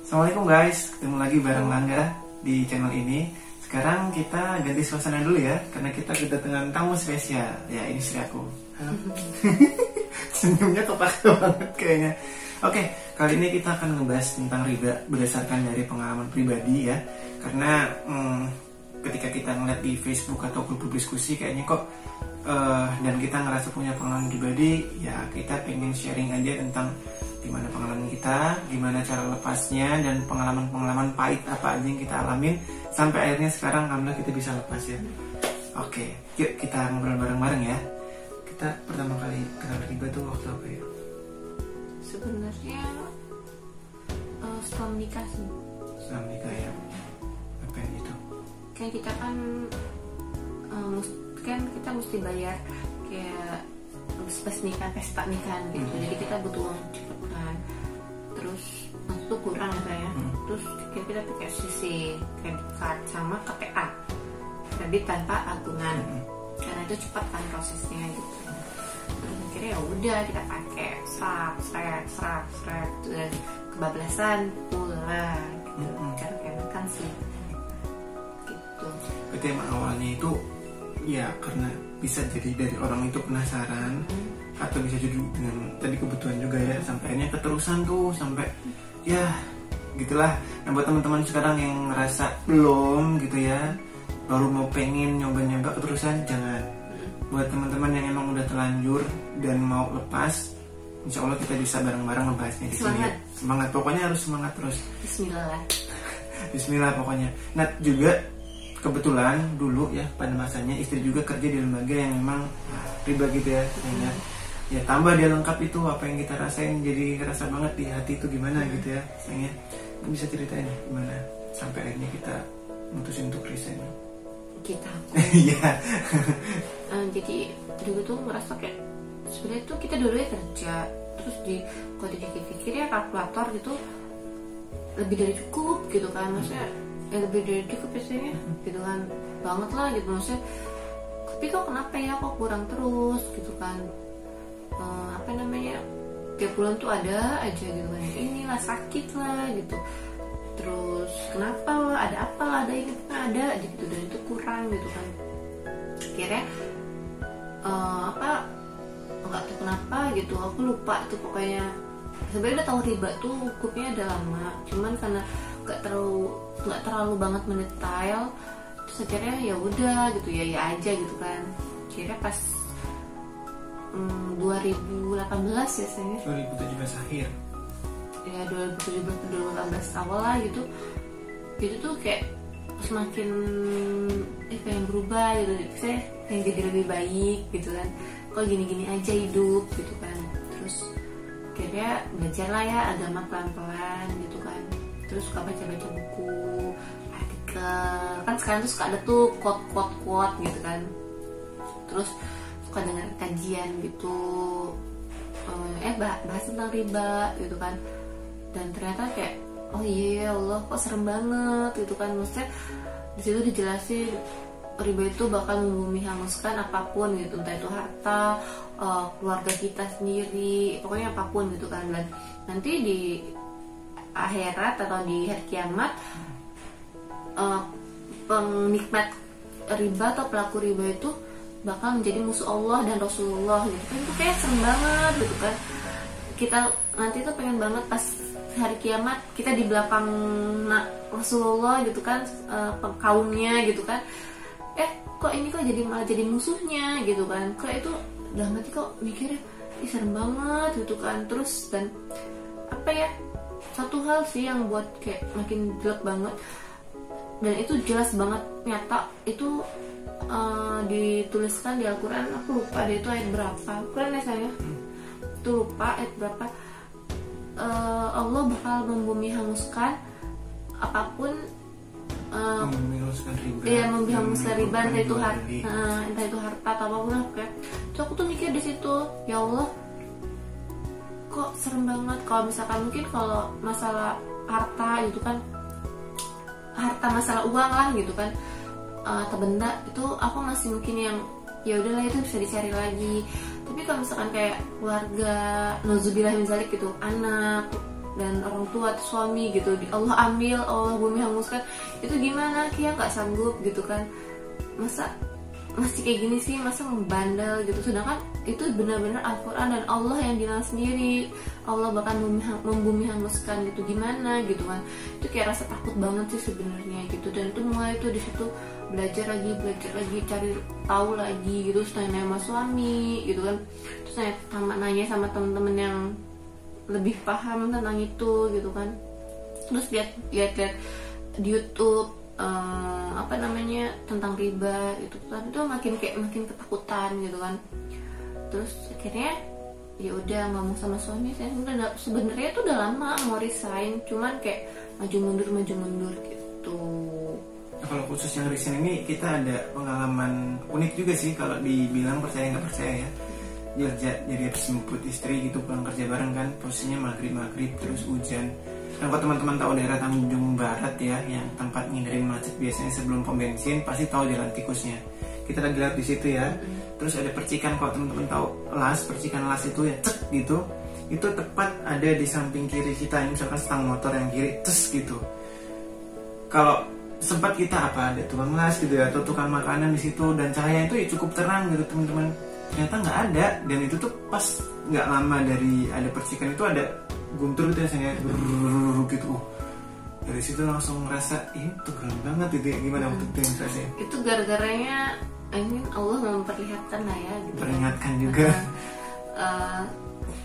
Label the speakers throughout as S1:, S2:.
S1: Assalamualaikum guys, ketemu lagi bareng Langga di channel ini. Sekarang kita ganti suasana dulu ya, karena kita kedatangan tamu spesial. Ya, ini istri aku. Senyumnya kepake banget kayaknya. Oke, kali ini kita akan ngebahas tentang riba berdasarkan dari pengalaman pribadi ya. Karena ketika kita ngeliat di Facebook atau grup diskusi kayaknya kok dan kita ngerasa punya pengalaman pribadi, ya kita pengen sharing aja tentang gimana pengalaman kita, gimana cara lepasnya, dan pengalaman-pengalaman pahit apa aja yang kita alamin sampai akhirnya sekarang alhamdulillah kita bisa lepas ya. Oke, yuk kita ngobrol bareng-bareng ya. Kita pertama kali kenal riba tuh waktu apa ya?
S2: Sebenarnya setelah menikah sih.
S1: Setelah menikah ya. Apa yang itu?
S2: Kayak kita kan kita mesti bayar kayak pas nikah, pesta nikahan gitu. Jadi kita butuh uang cepet kan. Terus waktu itu kurang saya. Terus kita pakai sisi kredit card sama KTA, kredit tanpa agungan. Karena itu cepat kan prosesnya gitu. Terus akhirnya ya udah kita pakai seret dan kebablasan pula gitu. Karena kan sih gitu.
S1: Berarti emang awalnya itu ya karena bisa jadi dari orang itu penasaran atau bisa jadi dengan tadi kebutuhan juga ya, sampai akhirnya keterusan tuh sampai ya gitulah. Nah buat teman-teman sekarang yang ngerasa belum gitu ya, baru mau pengen nyoba-nyoba keterusan, jangan. Buat teman-teman yang emang udah terlanjur dan mau lepas, insya Allah kita bisa bareng-bareng ngebahasnya di sini. Semangat, pokoknya harus semangat terus. Bismillah. Bismillah pokoknya. Nah juga kebetulan dulu ya pada masanya istri juga kerja di lembaga yang memang riba gitu ya, sehingga ya tambah dia lengkap itu apa yang kita rasain, jadi kerasa banget di hati itu gimana gitu ya. Sehingga bisa ceritain gimana sampai akhirnya kita mutusin untuk resign.
S2: Kita
S1: iya.
S2: Jadi dulu tuh merasa kayak sebenarnya tuh kita dulu kerja, terus kalau dipikir-pikir ya kalkulator gitu lebih dari cukup gitu kan, maksudnya ya lebih dari cukup biasanya gitu kan, banget lah gitu maksudnya. Tapi kok kenapa ya kok kurang terus gitu kan, apa namanya, tiap bulan tuh ada aja gitu kan, inilah sakit lah gitu, terus kenapa lah, ada apa lah, ada ini ada gitu, dan itu kurang gitu kan. Akhirnya nggak tahu kenapa gitu, aku lupa itu pokoknya. Sebenarnya udah tahu riba tuh hukumnya udah lama, cuman karena nggak terlalu banget mendetail, terus akhirnya ya udah gitu ya aja gitu kan. Akhirnya pas 2018 ya sayangnya,
S1: 2017 akhir
S2: ya 2017 awal lah gitu tuh kayak semakin pengen berubah gitu, saya pengen jadi lebih baik gitu kan, kok gini-gini aja hidup gitu kan. Terus akhirnya belajar lah ya agama pelan-pelan gitu kan, terus suka baca-baca buku, artikel kan, sekarang tuh suka ada tuh quote gitu kan, terus suka dengar kajian gitu, bahas tentang riba gitu kan. Dan ternyata kayak oh iya ya Allah kok serem banget gitu kan, maksudnya di situ dijelasin riba itu bakal membumi hanguskan apapun gitu, entah itu harta, keluarga kita sendiri, pokoknya apapun gitu kan. Dan nanti di akhirat atau di hari kiamat penikmat riba atau pelaku riba itu bakal menjadi musuh Allah dan Rasulullah gitu kan. Itu kayak serem banget gitu kan. Kita nanti tuh pengen banget pas hari kiamat kita di belakang Rasulullah gitu kan, kaumnya gitu kan, kok ini kok malah jadi musuhnya gitu kan. Kok itu udah mati kok mikirnya serem banget gitu kan. Terus dan apa ya, satu hal sih yang buat kayak makin jelek banget, dan itu jelas banget nyata, itu dituliskan di Al-Quran. Aku lupa deh itu ayat berapa, Quran ya saya itu lupa ayat berapa. Allah bakal membumi hanguskan apapun, membumi hanguskan riba, entah itu harta atau apapun lah kayak. Terus aku tuh mikir di situ, ya Allah kok serem banget. Kalau misalkan mungkin kalau masalah harta gitu kan, harta masalah uang lah gitu kan, atau benda itu aku masih mungkin yang ya udahlah itu bisa dicari lagi. Tapi kalau misalkan kayak keluarga, nauzubillah min zalik gitu, anak, dan orang tua atau suami gitu, Allah ambil, Allah bumi hanguskan, itu gimana? Kia nggak sanggup gitu kan, masa masih kayak gini sih, masa membandel gitu. Sedangkan itu benar-benar Al-Quran dan Allah yang bilang sendiri, Allah bahkan membumi hanguskan gitu, gimana gitu kan. Itu kayak rasa takut banget sih sebenarnya gitu. Dan itu mulai tuh di situ belajar lagi, cari tahu lagi gitu, terus nanya sama suami gitu kan, terus nanya sama temen-temen yang lebih paham tentang itu gitu kan, terus lihat di YouTube apa namanya tentang riba gitu kan, itu makin ketakutan gitu kan. Terus akhirnya ya udah ngomong sama suami, saya sebenarnya tuh udah lama mau resign, cuman kayak maju mundur gitu.
S1: Nah, kalau khusus yang resign ini kita ada pengalaman unik juga sih, kalau dibilang percaya nggak percaya ya. Jadi habis jemput istri gitu pulang kerja bareng kan, posisinya maghrib terus hujan. Nah, kalau teman-teman tahu daerah Tanjung Barat ya, yang tempat ngindarin macet biasanya sebelum pom bensin, pasti tahu jalan tikusnya. Kita lagi lihat di situ ya. Terus ada percikan, kalau teman-teman tahu percikan las itu ya cek gitu. Itu tepat ada di samping kiri kita, ini misalkan stang motor yang kiri, tes gitu. Kalau sempat kita ada tukang las gitu ya, atau tukang makanan di situ, dan cahaya itu ya cukup terang gitu teman-teman. Ternyata nggak ada, dan itu tuh pas nggak lama dari ada percikan itu ada guntur gitu ya, saya gitu. Dari situ langsung ngerasa itu keren banget gitu ya. Gimana waktu itu yang rasanya?
S2: Itu gara-garanya Allah memperlihatkan lah ya gitu.
S1: Peringatkan juga.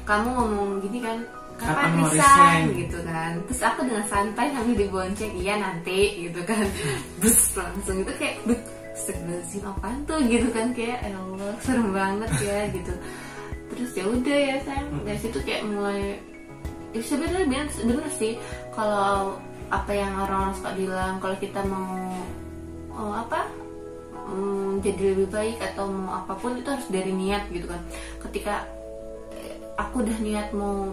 S2: Kamu ngomong gini kan, kapan
S1: mau
S2: resign gitu kan. Terus aku dengan santai sambil dibonceng, iya nanti gitu kan. Bus langsung itu kayak sebelum apaan tuh gitu kan, kayak ya Allah serem banget ya gitu. Terus ya udah ya sayang, dari situ kayak mulai ya sebenarnya bener sih kalau apa yang orang suka bilang, kalau kita mau jadi lebih baik atau mau apapun itu harus dari niat gitu kan. Ketika aku udah niat mau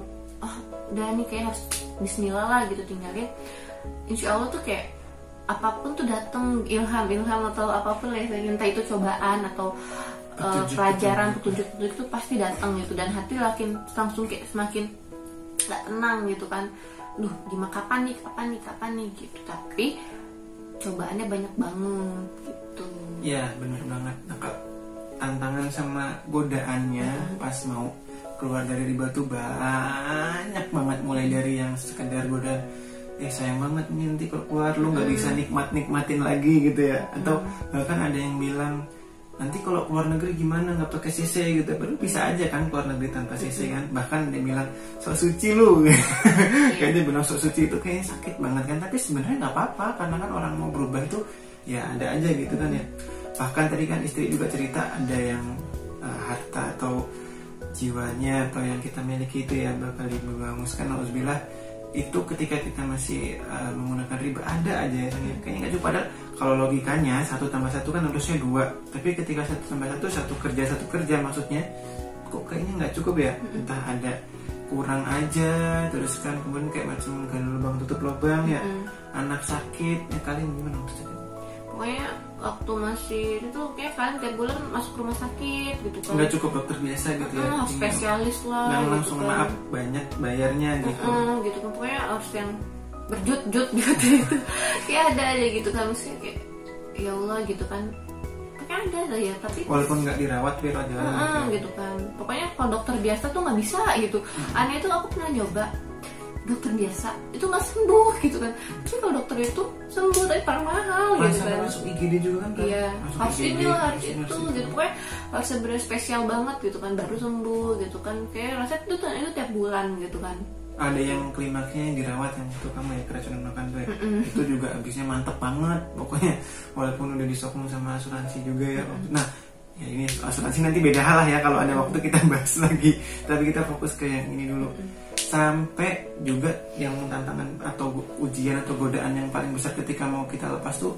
S2: udah nih kayak harus bismillah lah gitu, tinggalin, insya Allah tuh kayak apapun tuh datang, ilham atau apapun lah, entah itu cobaan atau pelajaran, petunjuk itu pasti datang gitu. Dan hati langsung kayak semakin nggak tenang gitu kan, gimana kapan nih gitu. Tapi cobaannya banyak banget gitu.
S1: Ya benar banget. Nah, tantangan sama godaannya pas mau keluar dari riba tuh banyak banget, mulai dari yang sekedar godaan, sayang banget nih nanti kalau keluar lu nggak bisa nikmatin lagi gitu ya, atau bahkan ada yang bilang nanti kalau keluar negeri gimana nggak pakai CC gitu. Padahal bisa aja kan keluar negeri tanpa CC kan. Bahkan dia bilang sok suci lu kayak dia bilang sok suci itu kayaknya sakit banget kan. Tapi sebenarnya nggak apa-apa, karena kan orang mau berubah itu ya ada aja gitu kan ya. Bahkan tadi kan istri juga cerita ada yang harta atau jiwanya atau yang kita miliki itu ya bakal dibanguskan, alhamdulillah. Itu ketika kita masih menggunakan riba ada aja ya, kayaknya nggak cukup. Padahal kalau logikanya 1 tambah 1 kan harusnya 2, tapi ketika 1 tambah 1 satu kerja maksudnya, kok kayaknya nggak cukup ya. Entah ada kurang aja, terus kan kemudian kayak macam gali lubang tutup lubang ya. Anak sakit ya, kalian gimana maksudnya?
S2: Pokoknya waktu masih itu kayak kan tiap bulan masuk rumah sakit gitu kan,
S1: nggak cukup dokter biasa gitu ya,
S2: spesialis lah
S1: dan
S2: gitu
S1: langsung
S2: kan.
S1: Maaf banyak bayarnya gitu.
S2: Gitu kan, pokoknya harus yang berjut-jut gitu itu kayak ada aja gitu kan, maksudnya kayak ya Allah gitu kan, pokoknya ada lah ya. Tapi
S1: walaupun nggak dirawat biar aja
S2: gitu kan, pokoknya kalau dokter biasa tuh nggak bisa gitu. Aneh itu aku pernah nyoba dokter biasa itu nggak sembuh gitu kan, tapi kalau dokter itu sembuh tapi paling mahal gitu kan.
S1: Masuk IGD juga kan?
S2: Iya, harus ini lah, harus itu gitu, pokoknya harus sebenarnya spesial banget gitu kan baru sembuh gitu kan. Kayak rasanya itu tiap bulan gitu kan.
S1: Ada yang klimaksnya yang dirawat, yang itu kamu ya keracunan makan tuh ya. Itu juga abisnya mantep banget pokoknya, walaupun udah disokong sama asuransi juga ya. Nah ya ini asuransi nanti beda hal lah ya, kalau ada waktu kita bahas lagi, tapi kita fokus ke yang ini dulu. Sampai juga yang tantangan atau ujian atau godaan yang paling besar ketika mau kita lepas tuh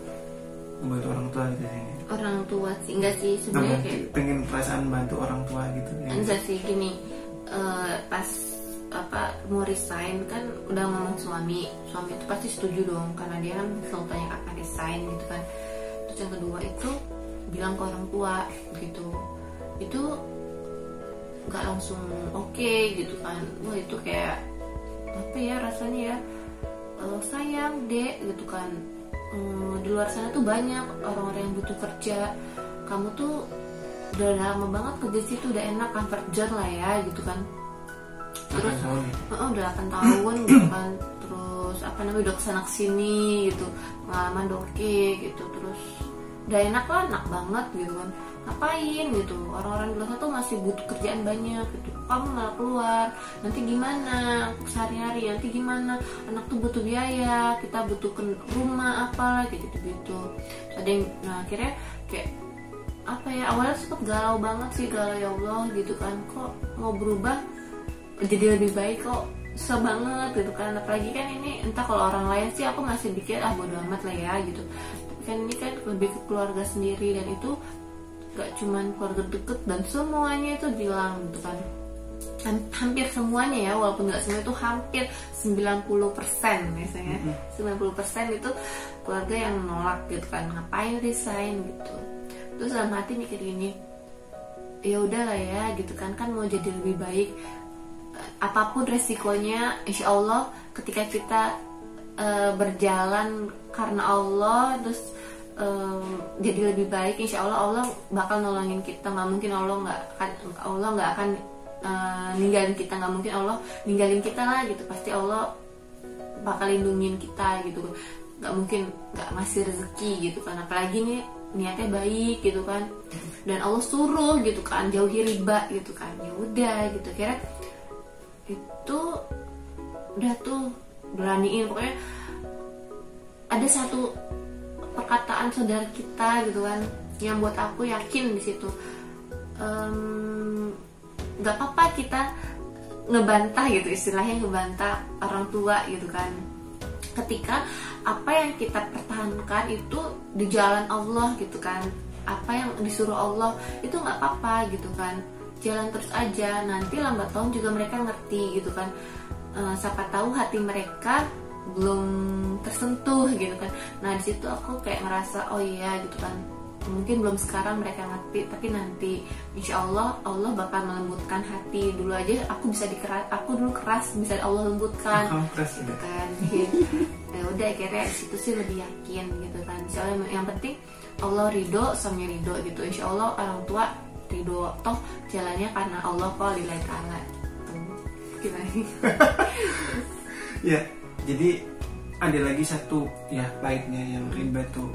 S1: membantu orang tua gitu ya.
S2: Orang tua sih enggak sih sebenarnya, kayak
S1: pengen perasaan bantu orang tua gitu ya.
S2: Enggak sih gini, pas mau resign kan udah ngomong suami itu pasti setuju dong, karena dia kan selalu tanya kapan resign gitu kan. Terus yang kedua itu bilang ke orang tua gitu, itu nggak langsung oke gitu kan. Wah itu kayak apa ya rasanya ya, sayang dek gitu kan. Di luar sana tuh banyak orang-orang yang butuh kerja, kamu tuh udah lama banget kerja situ, udah enak comfort zone lah ya gitu kan. Terus udah 8 tahun gitu kan, terus apa namanya udah kesana kesini gitu, pengalaman oke gitu, terus udah enak lah, enak banget gitu kan. Ngapain gitu, orang-orang di luar sana tuh masih butuh kerjaan banyak gitu, kamu malah keluar, nanti gimana sehari-hari, nanti gimana, anak tuh butuh biaya, kita butuh rumah apalah gitu gitu. Ada yang, nah akhirnya kayak apa ya, awalnya sempet galau banget sih, galau ya Allah gitu kan, kok mau berubah jadi lebih baik kok, susah banget gitu kan. Apalagi kan ini entah kalau orang lain sih aku masih pikir bodo amat lah ya gitu, tapi kan ini kan lebih ke keluarga sendiri, dan itu gak cuman keluarga deket dan semuanya itu bilang gitu kan, hampir semuanya ya, walaupun gak semua itu hampir 90% biasanya 90% itu keluarga yang menolak gitu kan, ngapain resign gitu. Terus dalam hati mikir gini, ya udahlah ya gitu kan mau jadi lebih baik, apapun resikonya insya Allah ketika kita berjalan karena Allah, terus jadi lebih baik, insya Allah bakal nolongin kita. Nggak mungkin Allah nggak akan ninggalin kita, nggak mungkin Allah ninggalin kita lah gitu, pasti Allah bakal lindungin kita gitu, nggak mungkin nggak ngasih rezeki gitu kan. Apalagi nih niatnya baik gitu kan, dan Allah suruh gitu kan jauhi riba gitu kan. Ya udah gitu, kira itu udah tuh beraniin. Pokoknya ada satu perkataan saudara kita gitu kan yang buat aku yakin di situ, nggak apa-apa kita ngebantah gitu, istilahnya ngebantah orang tua gitu kan, ketika apa yang kita pertahankan itu di jalan Allah gitu kan, apa yang disuruh Allah itu nggak apa-apa gitu kan, jalan terus aja, nanti lambat laun juga mereka ngerti gitu kan. Siapa tahu hati mereka belum tersentuh gitu kan. Nah di situ aku kayak ngerasa oh iya gitu kan, mungkin belum sekarang mereka ngerti, tapi nanti insya Allah Allah bakal melembutkan hati. Dulu aja aku aku dulu keras, bisa Allah lembutkan gitu kan. Ya udah akhirnya di situ sih lebih yakin gitu kan. Soalnya yang penting Allah ridho, suaminya ridho gitu, insya Allah orang tua ridho, toh jalannya karena Allah kok lillahi ta'ala. Gimana?
S1: Ya, jadi ada lagi satu ya pahitnya yang riba tuh,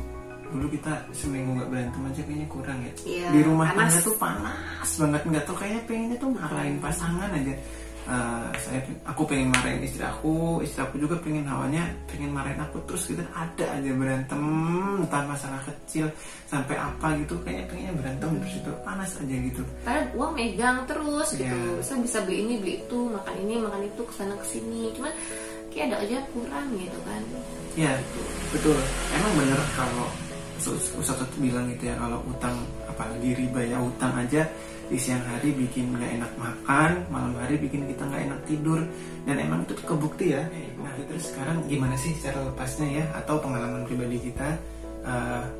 S1: dulu kita seminggu nggak berantem aja kayaknya kurang ya. Di rumah tangga tuh panas banget, nggak tau kayaknya pengennya tuh marahin pasangan aja. Aku pengen marahin istri aku juga pengen marahin aku, terus kita ada aja berantem, entah masalah kecil sampai apa gitu, pengennya berantem terus itu panas aja gitu.
S2: Padahal uang megang terus gitu, saya bisa beli ini beli itu, makan itu kesana kesini, cuman kayak ada aja kurang gitu kan.
S1: Ya betul, emang bener kalau Ustaz bilang gitu ya, kalau utang apalagi riba ya, utang aja di siang hari bikin nggak enak makan, malam hari bikin kita nggak enak tidur, dan emang itu kebukti ya. Nah terus sekarang gimana sih cara lepasnya ya, atau pengalaman pribadi kita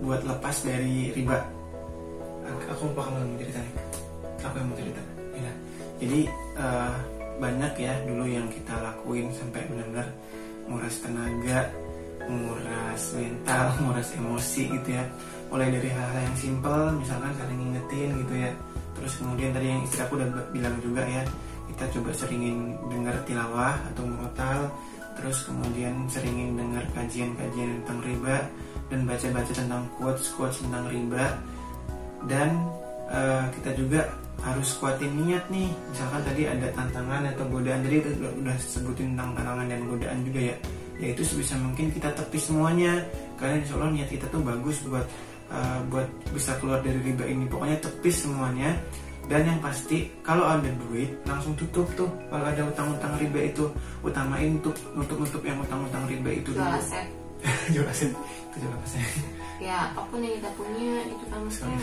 S1: buat lepas dari riba? Aku lupa kamu mau cerita nih, aku yang mau cerita ya. Jadi banyak ya dulu yang kita lakuin sampai benar-benar nguras tenaga, nguras mental, nguras emosi gitu ya. Mulai dari hal-hal yang simpel, misalkan saling ngingetin gitu ya. Terus kemudian tadi yang istri aku udah bilang juga ya, kita coba seringin dengar tilawah atau murotal, terus kemudian seringin dengar kajian-kajian tentang riba, dan baca-baca tentang quotes tentang riba. Dan kita juga harus kuatin niat nih, misalkan tadi ada tantangan atau godaan, jadi kita udah sebutin tentang tantangan dan godaan juga ya, yaitu sebisa mungkin kita tepis semuanya, karena insya Allah niat kita tuh bagus buat bisa keluar dari riba ini. Pokoknya tepis semuanya, dan yang pasti kalau ada duit langsung tutup tuh. Kalau ada utang-utang riba itu utamain tuh nutup yang utang-utang riba itu
S2: jual aset.
S1: Jual aset itu jual aset
S2: ya, apapun yang kita punya itu kan maksudnya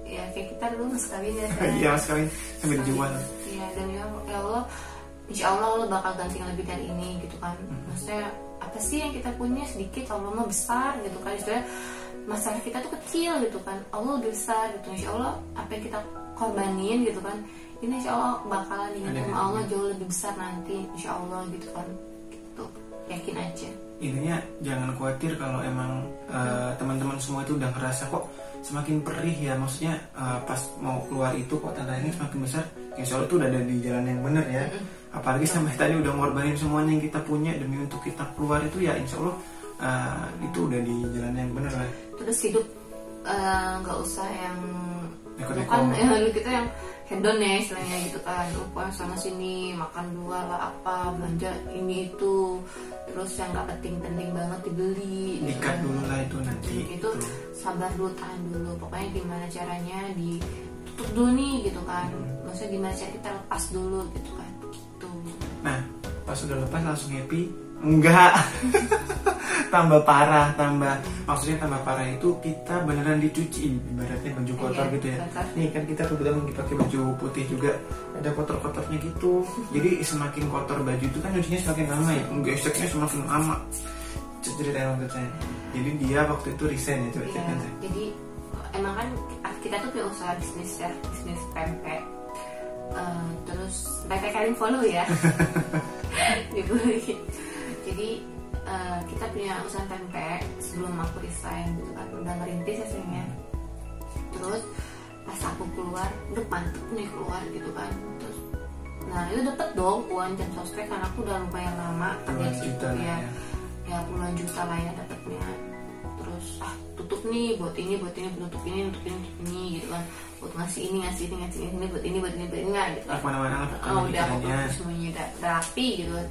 S2: ya kayak kita dulu sekali ya
S1: iya sekali sampai dijual
S2: ya. Dan ya Allah insya Allah bakal ganti yang lebih dari ini gitu kan. Maksudnya apa sih yang kita punya sedikit, Allah mah besar gitu kan. Istilahnya masalah kita tuh kecil gitu kan, Allah lebih besar gitu. Insya Allah apa yang kita korbanin gitu kan ini insya Allah bakalan diingat sama Allah
S1: gantinya.
S2: jauh lebih besar nanti insya Allah gitu kan, gitu yakin aja.
S1: Intinya jangan khawatir kalau emang teman-teman semua itu udah ngerasa kok semakin perih ya, maksudnya pas mau keluar itu kok tanda ini semakin besar, insya Allah itu udah ada di jalan yang benar ya. Apalagi sampai tadi udah ngorbanin semuanya yang kita punya demi untuk kita keluar itu ya, insya Allah itu udah di jalan yang benar lah.
S2: Terus hidup nggak usah yang
S1: Neko-neko.
S2: kan kita yang hedon ya istilahnya gitu kan, lupa sana sini makan dua lah apa belanja ini itu, terus yang nggak penting-penting banget dibeli gitu
S1: Dikat
S2: kan.
S1: dulu lah itu nanti.
S2: Itu sabar dulu, tahan dulu, pokoknya gimana caranya ditutup dulu nih gitu kan, maksudnya gimana cara kita lepas dulu gitu kan gitu.
S1: Nah, pas udah lepas langsung happy? Enggak. Tambah parah, maksudnya tambah parah itu kita beneran dicuci, ibaratnya baju kotor
S2: Iya,
S1: gitu ya.
S2: kotor.
S1: Nih kan kita kebetulan lagi pakai baju putih juga, ada kotor-kotornya gitu. Jadi semakin kotor baju itu kan nyucinya semakin lama ya, geseknya semakin lama. Ceritain waktu saya. Jadi dia waktu itu resign ya, coba
S2: Iya,
S1: ceritain saya.
S2: jadi emang kan kita tuh punya usaha bisnis ya, bisnis pempek. Terus pempek kalian follow ya. Jadi kita punya usaha pempek sebelum aku resign gitu kan, udah ngerintis ya sayangnya. Terus pas aku keluar, udah mantep nih keluar gitu kan. Terus, nah itu dapet dong uang jam sostek karena aku udah lumayan lama kerja
S1: Puluhan
S2: di situ
S1: juta lah
S2: ya.
S1: ya.
S2: Ya puluhan juta lah ya dapetnya. Terus tutup nih buat ini untuk ini gitu kan, buat ngasih ini buat ini gitu kan.
S1: Mana-mana lah
S2: Oh
S1: pokoknya
S2: udah
S1: pikirannya.
S2: pokoknya semuanya udah rapi gitu kan.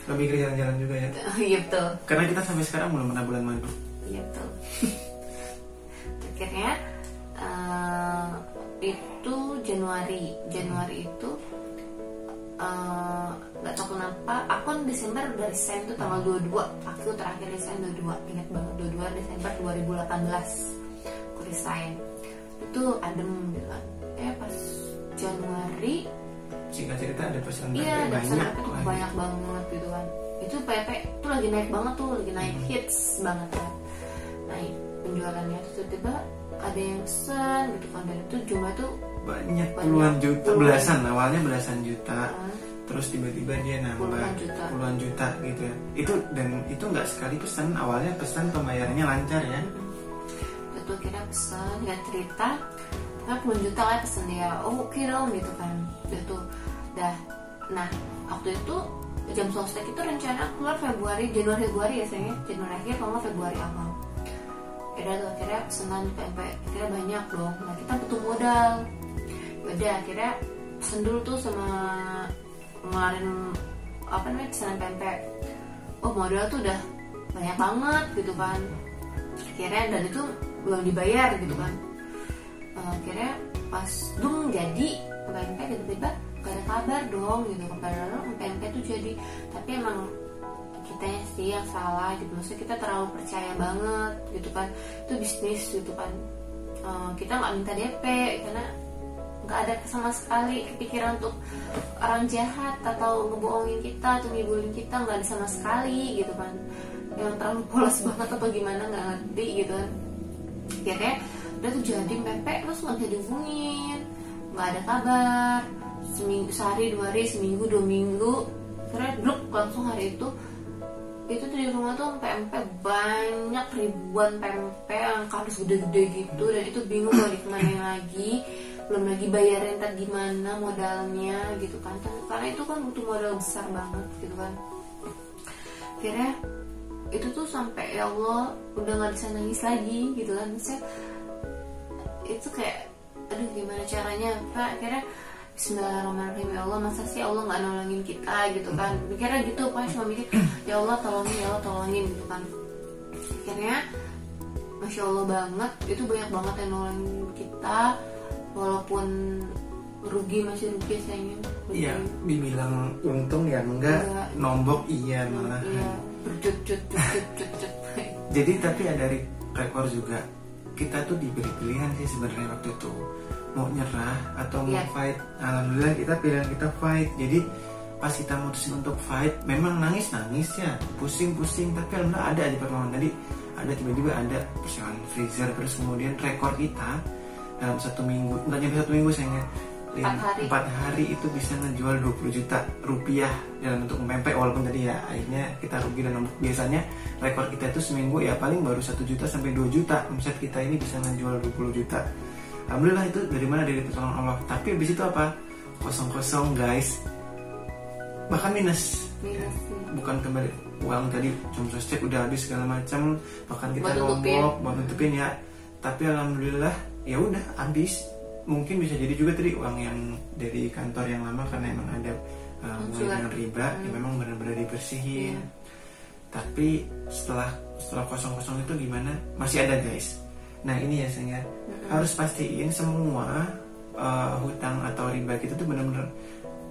S1: Lebih ke jalan-jalan juga ya.
S2: Iya betul.
S1: Karena kita sampai sekarang belum pernah bulan madu.
S2: Iya betul. Akhirnya itu Januari itu nggak tahu kenapa aku kan Desember udah resign tuh tanggal 22, aku terakhir resign 22, ingat banget 22 Desember 2018 aku resign. Itu adem gitu kan. Pas Januari
S1: Singkat cerita ada pesan
S2: iya
S1: banyak.
S2: pesanan tuh banyak banget gitu kan. Itu PP tuh lagi naik banget tuh, lagi naik hits banget kan. Naik penjualannya tuh tiba-tiba ada yang pesan gitu kan, dan itu jumlah tuh
S1: Banyak puluhan juta, belasan awalnya belasan juta.
S2: uh,
S1: Terus tiba-tiba dia nambah
S2: Puluhan juta.
S1: gitu ya. Itu nggak sekali pesan, awalnya pesan pembayarannya lancar ya.
S2: itu kira pesan nggak cerita kan puluhan juta lah pesen dia, oh oke dong gitu kan. Itu dah, nah waktu itu jam sostek itu rencana keluar Januari Februari ya sayangnya, Januari akhir kalau nggak Februari awal. Udah tuh akhirnya pesanan pempek akhirnya banyak dong. Nah kita butuh modal. Udah akhirnya pesen dulu tuh sama ngeluarin pesanan pempek. Oh modal tuh udah banyak banget gitu kan. Akhirnya dan itu belum dibayar gitu kan. Akhirnya pas jadi pempek tiba-tiba gak ada kabar dong gitu. Padahal pempek tuh jadi, tapi emang kita sih yang salah gitu, maksudnya kita terlalu percaya banget gitu kan, itu bisnis gitu kan. Kita nggak minta DP karena nggak ada sama sekali kepikiran untuk orang jahat atau ngebohongin kita atau ngibulin kita, nggak ada sama sekali gitu kan, yang terlalu polos banget atau gimana nggak ngerti gitu kan. Akhirnya udah tuh jadi pempek terus nggak bisa dihubungin, nggak ada kabar, sehari 2 hari, seminggu 2 minggu, akhirnya blok langsung hari itu tuh di rumah tuh pempek banyak, ribuan pempek yang kardus gede-gede gitu, dan itu bingung mau dikemanain lagi, belum lagi bayarin ntar gimana modalnya gitu kan, karena itu kan butuh modal besar banget gitu kan. Akhirnya itu tuh sampai ya Allah udah nggak bisa nangis lagi gitu kan, saya itu kayak aduh gimana caranya Pak. Akhirnya Bismillahirrahmanirrahim, ya Allah masa sih Allah nggak nolongin kita gitu kan, mikirnya gitu kan, cuma mikir ya Allah tolongin gitu kan. Akhirnya Masya Allah banget, itu banyak banget yang nolongin kita, walaupun masih rugi sayangnya.
S1: Iya, dibilang untung ya enggak, nombok iya malah.
S2: Iya, bercut.
S1: Jadi tapi ada rekor juga, kita tuh diberi pilihan sih sebenarnya waktu itu, mau nyerah atau mau fight. Alhamdulillah kita pilihan kita fight. Jadi pas kita mutusin untuk fight, memang nangis ya, pusing, tapi alhamdulillah ada aja pertolongan. Tadi ada tiba-tiba ada persiapan freezer, terus kemudian rekor kita dalam 1 minggu, nggak nyampe 1 minggu sayangnya,
S2: 4 hari.
S1: 4 hari itu bisa ngejual 20 juta rupiah dalam bentuk pempek, walaupun tadi ya akhirnya kita rugi dan numpuk. Biasanya rekor kita itu seminggu ya paling baru 1 juta sampai 2 juta, omset kita ini bisa ngejual 20 juta. Alhamdulillah itu dari mana? Dari pertolongan Allah. Tapi habis itu apa? Kosong-kosong guys, bahkan minus. Bukan kembali uang tadi cuma cek udah habis segala macam, bahkan kita rombok buat nutupin ya. Tapi alhamdulillah ya udah habis. Mungkin bisa jadi juga tadi uang yang dari kantor yang lama karena emang ada hubungan dengan riba, ya memang benar-benar dibersihin. Tapi setelah kosong-kosong itu gimana? Masih ada guys. Nah ini ya saya harus pastiin semua hutang atau riba kita tuh benar-benar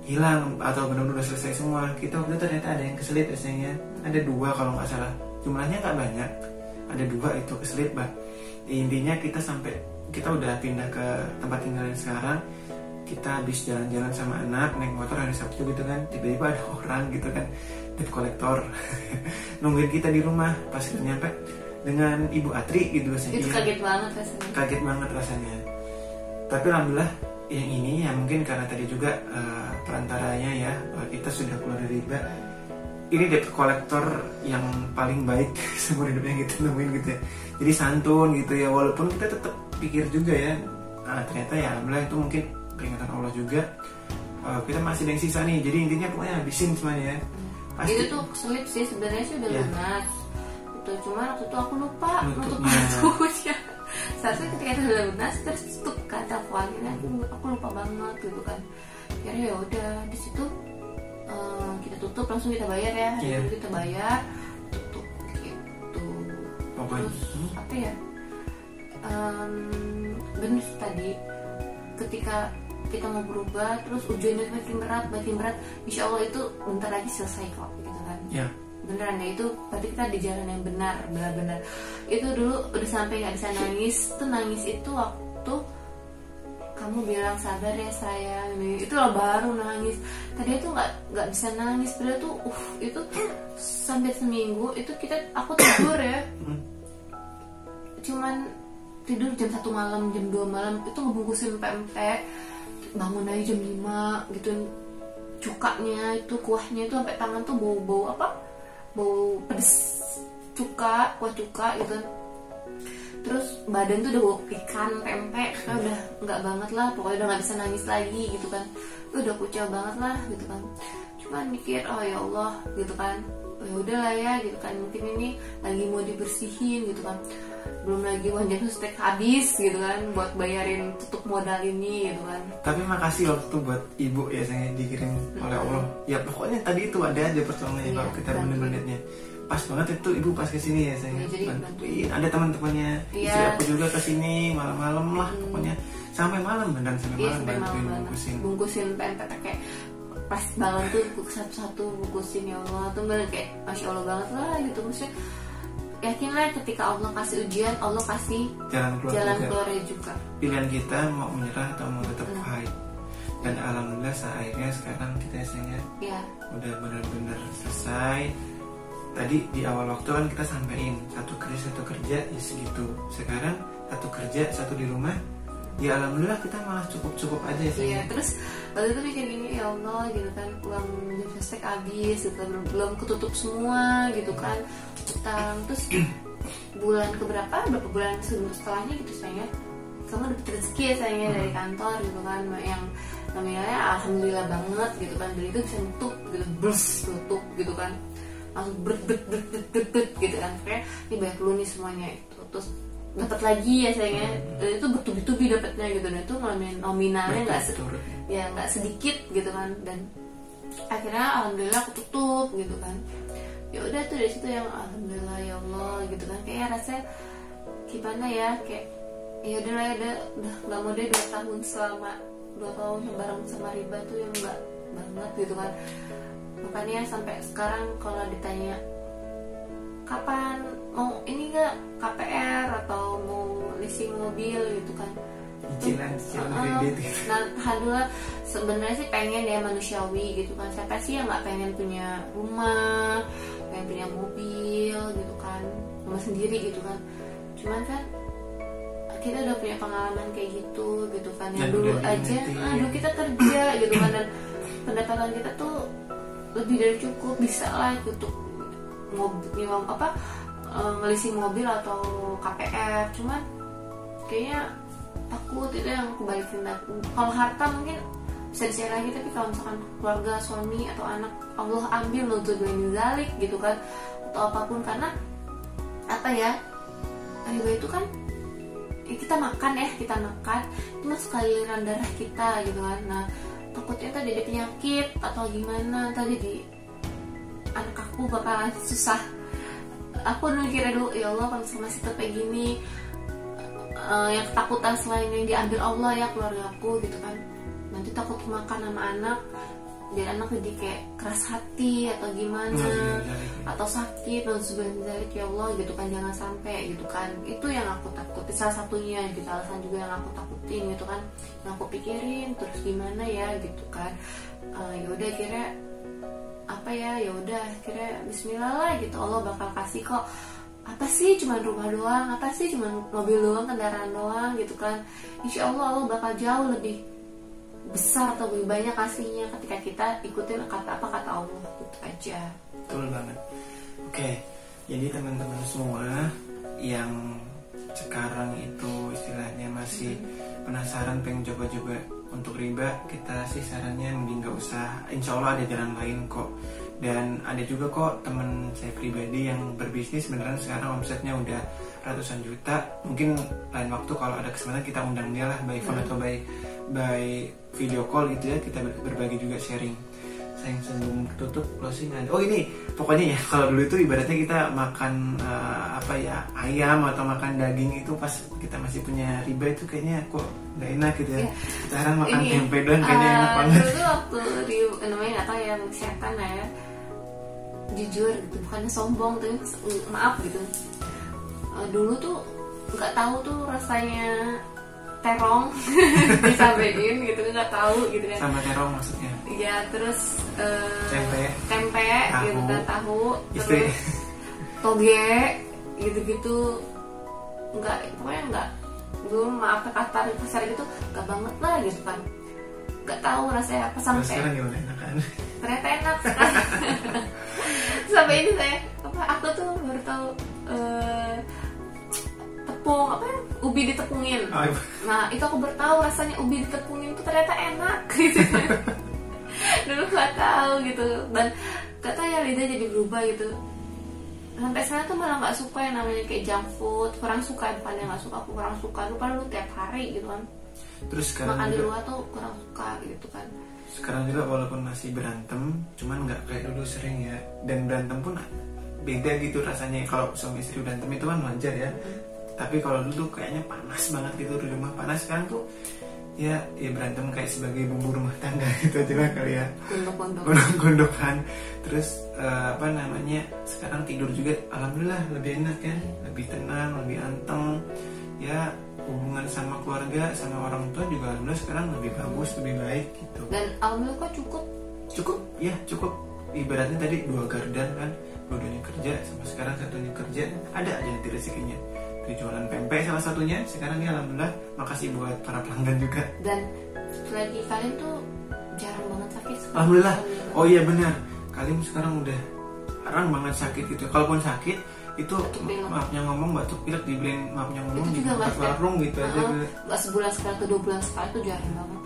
S1: hilang atau benar-benar selesai semua. Kita waktu itu ternyata ada yang keselit rasanya, ada 2 kalau nggak salah, jumlahnya nggak banyak, ada 2 itu keselit bah. Intinya kita udah pindah ke tempat tinggal yang sekarang, kita habis jalan-jalan sama anak naik motor hari Sabtu gitu kan, tiba-tiba ada orang gitu kan debt collector nungguin kita di rumah. Pas kita nyampe dengan Ibu Atri gitu rasanya,
S2: itu kaget banget rasanya. Tapi alhamdulillah yang ini ya mungkin karena tadi juga perantaranya ya kita sudah keluar dari riba. Ini debt collector yang paling baik seumur hidupnya gitu nemuin gitu ya. Jadi santun gitu ya, walaupun kita tetap pikir juga ya, ternyata ya alhamdulillah itu mungkin peringatan Allah juga. Kita masih ada yang sisa nih, jadi intinya pokoknya habisin semuanya ya. Pasti. Itu tuh sulit sih sebenarnya sih udah lunas. Itu cuma waktu itu aku lupa nutup kartunya. Seharusnya ketika itu udah lunas terus tutup kan teleponnya, aku lupa banget gitu kan. Akhirnya ya udah di situ kita tutup langsung kita bayar ya. Hari itu kita bayar tutup gitu. Terus apa ya? Bener tadi ketika kita mau berubah terus ujiannya makin berat, insya Allah itu bentar lagi selesai kok gitu kan. Beneran ya, itu berarti kita di jalan yang benar. Itu dulu udah sampai nggak bisa nangis. Tuh nangis itu waktu kamu bilang sabar ya sayang, itu loh baru nangis. Tadi itu nggak bisa nangis, padahal tuh itu sampai seminggu itu aku tidur ya, cuman tidur jam 1 malam, jam 2 malam itu ngebungkusin pempek, bangun aja jam 5 gitu, cukanya itu kuahnya itu sampai tangan tuh bau bau pedes kuah cuka gitu. Terus badan tuh udah bau ikan pempek, udah nggak banget lah, pokoknya udah nggak bisa nangis lagi gitu kan, udah kucel banget lah gitu kan. Cuman mikir oh ya Allah gitu kan, ya udah lah ya gitu kan, mungkin ini lagi mau dibersihin gitu kan, belum lagi uang jatuh stek habis gitu kan buat bayarin tutup modal ini gitu kan.
S1: Tapi makasih waktu buat ibu ya saya dikirim oleh Allah. Ya pokoknya tadi itu ada aja pertolongannya kalau kita bener-benernya. Pas banget itu ibu pas kesini ya saya bantuin. Ada teman-temannya istri aku juga kesini malam-malam lah pokoknya sampai malam beneran sampai malam
S2: bungkusin pempek pakai pas bangun tuh satu-satu bungkusin. Ya Allah tuh bener kayak masya Allah banget lah gitu. Maksudnya yakinlah ketika Allah kasih ujian, Allah kasih jalan keluarnya juga.
S1: Pilihan kita mau menyerah atau mau tetap fight. Dan alhamdulillah akhirnya sekarang kita udah benar-benar selesai. Tadi di awal waktu kan kita sampein satu kerja ya segitu. Sekarang satu kerja satu di rumah. Ya alhamdulillah kita malah cukup aja ya.
S2: Iya, terus waktu itu mikir gini, ya Allah gitu kan, uang investek habis gitu, belum ketutup semua gitu kan, utang. Terus berapa bulan setelahnya gitu saya, kamu dapat rezeki ya saya dari kantor gitu kan, yang namanya alhamdulillah banget gitu kan, dan itu bisa nutup gitu, tutup gitu kan, langsung ber gitu kan, kayak ini banyak lu nih semuanya itu. Terus dapat lagi ya sayangnya, itu bertubi-tubi dapatnya gitu, dan itu nominalnya nggak sedikit gitu kan, dan akhirnya alhamdulillah aku tutup gitu kan. Ya udah tuh dari situ yang alhamdulillah ya Allah gitu kan, kayak rasanya gimana ya, kayak ya udah nggak mau deh 2 tahun selama 2 tahun bareng sama riba tuh yang nggak banget gitu kan. Makanya sampai sekarang kalau ditanya kapan mau ini nggak KPR atau mau leasing mobil gitu kan,
S1: cicilan kredit gitu.
S2: Nah alhamdulillah sebenarnya sih pengen ya, manusiawi gitu kan, siapa sih yang nggak pengen punya rumah, pengen punya mobil gitu kan, rumah sendiri gitu kan. Cuman kan kita udah punya pengalaman kayak gitu kan,
S1: Dan
S2: yang dulu
S1: udah
S2: aja
S1: diingetin.
S2: dulu kita kerja gitu kan, dan pendapatan kita tuh lebih dari cukup, bisa lah untuk mobil ngelisi mobil atau KPR. Cuman kayaknya takut itu yang kebalikin. Kalau harta mungkin bisa dicari lagi, tapi kalau misalkan keluarga, suami atau anak, Allah ambil nudzubillah zalik gitu kan, atau apapun. Karena apa ya, riba itu kan kita makan itu masuk ke aliran darah kita gitu kan. Nah takutnya tadi ada penyakit atau gimana, tadi di anak aku bakalan susah. Aku mikirnya dulu, ya Allah kalau misalnya masih tetap kayak gini, yang ketakutan selain yang diambil Allah ya keluarga aku gitu kan, nanti takut makan sama anak, biar anak jadi kayak keras hati atau gimana, atau sakit, na'udzubillah ya Allah gitu kan, jangan sampai gitu kan. Itu yang aku takutin, salah satunya gitu, alasan juga yang aku takutin gitu kan, yang aku pikirin terus gimana ya gitu kan. Yaudah kira apa ya, yaudah kira Bismillah lah gitu, Allah bakal kasih kok. Apa sih cuman rumah doang, apa sih cuman mobil doang, kendaraan doang gitu kan. Insya Allah Allah bakal jauh lebih besar atau lebih banyak kasihnya ketika kita ikutin kata Allah gitu aja.
S1: Betul banget. Oke, jadi teman-teman semua yang sekarang itu istilahnya masih penasaran pengen coba-coba untuk riba, kita sih sarannya mending gak usah. Insya Allah ada jalan lain kok. Dan ada juga kok teman saya pribadi yang berbisnis beneran sekarang omsetnya udah ratusan juta. Mungkin lain waktu kalau ada kesempatan kita undang dia lah, by phone atau by video call gitu ya, kita berbagi juga sharing. Sayang sebelum tutup closing ada. Oh ini pokoknya ya, kalau dulu itu ibaratnya kita makan ayam atau makan daging itu pas kita masih punya riba itu kayaknya kok nggak enak gitu ya. Sekarang makan tempe doang kayaknya enak banget.
S2: Dulu tuh waktu di namanya nggak tahu ya, kesehatan lah ya, jujur gitu, bukannya sombong tapi maaf gitu. Dulu tuh nggak tahu tuh rasanya terong disampaikan gitu, nggak tahu gitu kan.
S1: Sama terong maksudnya?
S2: Iya, terus tempe
S1: tahu,
S2: gitu kan, tahu,
S1: istri.
S2: terus toge gitu-gitu. Pokoknya nggak, dulu maaf kata kasar gitu nggak banget lah gitu kan, nggak tahu rasanya apa. Sampai
S1: sekarang gimana, enak kan?
S2: ternyata enak sekarang. Sampai ini aku tuh baru tahu tepung ubi ditepungin. Nah itu aku baru tahu rasanya ubi ditepungin tuh ternyata enak gitu. Dulu nggak tahu gitu, dan kata ya lidah jadi berubah gitu. Sampai sekarang tuh malah nggak suka yang namanya kayak junk food, kurang suka. Bukannya nggak suka, aku kurang suka. Lu tiap hari gitu kan.
S1: Terus sekarang
S2: makan di
S1: juga,
S2: luar tuh kurang suka gitu kan.
S1: sekarang juga walaupun masih berantem, cuman nggak kayak dulu sering ya. Dan berantem pun beda gitu rasanya. Kalau suami istri berantem itu kan wajar ya. Tapi kalau dulu kayaknya panas banget gitu di rumah. Panas. Sekarang tuh ya berantem kayak sebagai bumbu rumah tangga gitu aja lah kali ya. Gondok-gondokan. Terus sekarang tidur juga alhamdulillah lebih enak ya, lebih tenang, lebih anteng ya. Hubungan sama keluarga, sama orang tua juga alhamdulillah sekarang lebih bagus, lebih baik gitu.
S2: Dan alhamdulillah kok
S1: cukup. Ibaratnya tadi 2 gardan kan, dua-duanya kerja, sama sekarang satunya kerja, ada aja nanti rezekinya. Jualan pempek salah satunya sekarang ya, alhamdulillah. Makasih buat para pelanggan juga.
S2: Dan lagi kalian tuh jarang banget sakit sekarang.
S1: Alhamdulillah. Oh iya benar, kalian sekarang udah jarang banget sakit gitu. Kalaupun sakit itu maafnya ngomong batuk pilek dibeliin maafnya ngomong di tempat warung gitu aja.
S2: Nggak sebulan sekali atau 2 bulan sekali tuh jarang banget.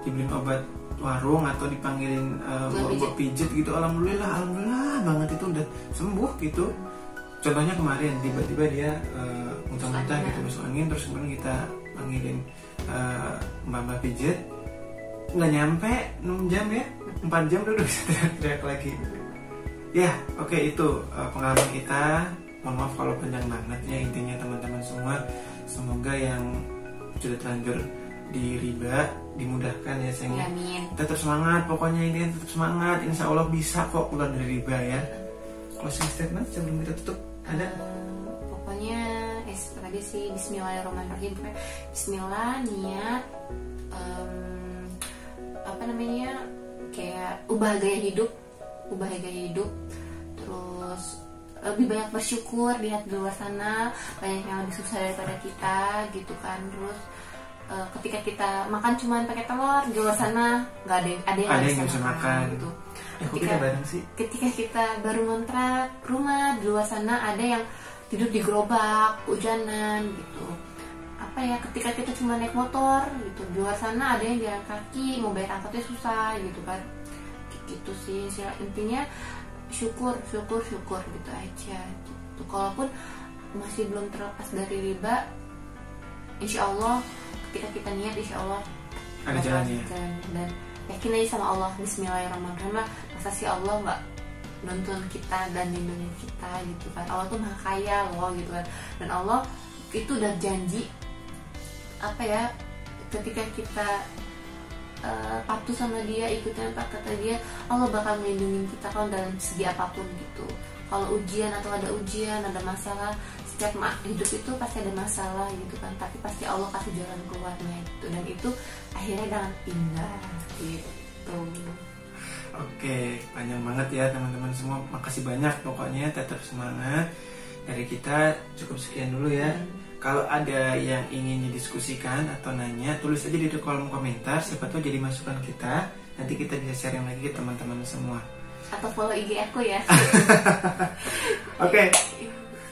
S1: Dibeliin obat warung atau dipanggilin buat pijet gitu, alhamdulillah banget itu udah sembuh gitu. Contohnya kemarin tiba-tiba dia muntah-muntah gitu, masuk angin, terus kemudian kita panggilin mbak pijet, nggak nyampe 6 jam ya, 4 jam udah bisa teriak lagi. Ya oke, itu pengalaman kita. Mohon maaf kalau panjang banget ya. Intinya teman-teman semua, semoga yang sudah terlanjur di riba dimudahkan ya sayang.
S2: Amin.
S1: Tetap semangat, pokoknya ini tetap semangat. Insya Allah bisa kok keluar dari riba ya. Closing statement sebelum kita tutup ada?
S2: Pokoknya tadi sih Bismillahirrahmanirrahim. Bismillah, niat kayak ubah gaya hidup, terus lebih banyak bersyukur, lihat di luar sana banyak yang lebih susah daripada kita gitu kan. Terus ketika kita makan cuman pakai telur, di luar sana nggak ada yang bisa makan gitu. Ketika kita baru ngontrak rumah, di luar sana ada yang tidur di gerobak, hujanan gitu. Apa ya, ketika kita cuma naik motor gitu, di luar sana ada yang jalan kaki, mau bayar angkotnya susah gitu kan. Gitu sih, intinya syukur gitu aja gitu. Kalaupun masih belum terlepas dari riba, insya Allah ketika kita niat, insya Allah
S1: ada jalannya.
S2: Dan yakin aja sama Allah, bismillahirrahmanirrahim lah. Masa sih Allah nggak nonton kita dan lindungi kita gitu kan. Allah tuh maha kaya loh gitu kan. Dan Allah itu udah janji apa ya, ketika kita patuh sama dia, ikutin apa kata dia, Allah bakal melindungi kita kalau dalam segi apapun gitu. Kalau ujian atau ada ujian, ada masalah, setiap hidup itu pasti ada masalah gitu kan, tapi pasti Allah kasih jalan keluarnya gitu, dan itu akhirnya dengan indah gitu.
S1: Oke, panjang banget ya teman-teman semua. Makasih banyak, pokoknya tetap semangat. Dari kita cukup sekian dulu ya. Kalau ada yang ingin didiskusikan atau nanya, tulis aja di kolom komentar. Siapa tahu jadi masukan kita. Nanti kita bisa sharing lagi ke teman-teman semua.
S2: Atau follow IG aku ya.
S1: Oke.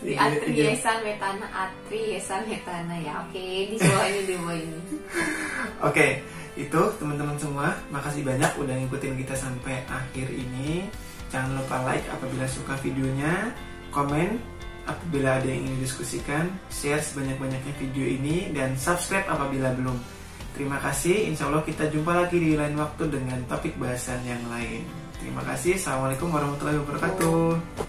S2: Di Atri Yesan Metana ya. Oke, di bawah ini.
S1: Oke, itu teman-teman semua. Makasih banyak udah ngikutin kita sampai akhir ini. Jangan lupa like apabila suka videonya, komen apabila ada yang ingin didiskusikan, share sebanyak-banyaknya video ini, dan subscribe apabila belum. Terima kasih, insya Allah kita jumpa lagi di lain waktu dengan topik bahasan yang lain. Terima kasih, assalamualaikum warahmatullahi wabarakatuh.